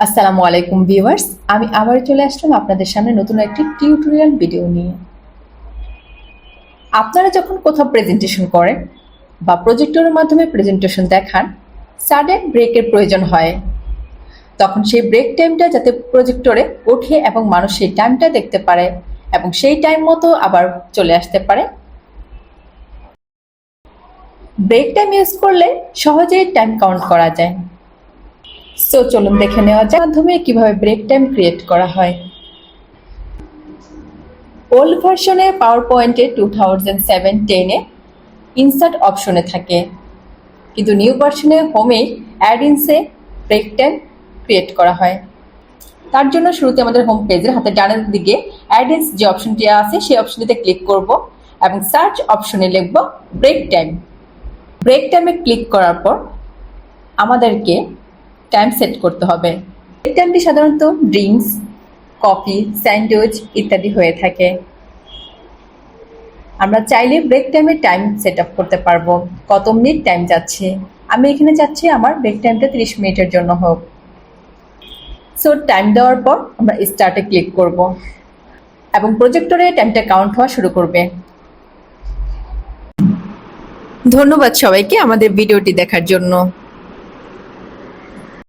আসসালামু আলাইকুম ভিউয়ার্স, আমি আবার চলে আসলাম আপনাদের সামনে নতুন একটি টিউটোরিয়াল ভিডিও নিয়ে। আপনারা যখন কোথাও প্রেজেন্টেশন করেন বা প্রজেক্টরের মাধ্যমে প্রেজেন্টেশন দেখান, সাডেন ব্রেকের প্রয়োজন হয়। তখন সেই ব্রেক টাইমটা যাতে প্রজেক্টরে ওঠে এবং মানুষ সেই টাইমটা দেখতে পারে এবং সেই টাইম মতো আবার চলে আসতে পারে। ব্রেক টাইম ইউজ করলে সহজেই টাইম কাউন্ট করা যায়। সো চলুন দেখে নেওয়া যাক মাধ্যমে কিভাবে ব্রেক টাইম ক্রিয়েট করা হয়। ওল্ড ভার্সনে পাওয়ার পয়েন্টে 2007-10-এ ইনসার্ট অপশনে থাকে, কিন্তু নিউ ভার্সনে হোমে অ্যাড ইনসে ব্রেক টাইম ক্রিয়েট করা হয়। তার জন্য শুরুতে আমাদের হোম পেজের হাতে ডানের দিকে অ্যাড ইনস যে অপশনটি আছে সেই অপশনটিতে ক্লিক করব এবং সার্চ অপশনে লিখব ব্রেক টাইম। ব্রেক টাইমে ক্লিক করার পর আমাদেরকে টাইম সেট করতে হবে। ব্রেক টাইমটি সাধারণত ড্রিঙ্কস, কফি, স্যান্ডউইচ ইত্যাদি হয়ে থাকে। আমরা চাইলে ব্রেক টাইমে টাইম সেট আপ করতে পারবো, কত মিনিট টাইম যাচ্ছে। আমি এখানে চাচ্ছি আমার ব্রেক টাইমটা 30 মিনিটের জন্য হোক। সো টাইম দেওয়ার পর আমরা স্টার্টে ক্লিক করব এবং প্রজেক্টরে টাইমটা কাউন্ট হওয়া শুরু করবে। ধন্যবাদ সবাইকে আমাদের ভিডিওটি দেখার জন্য।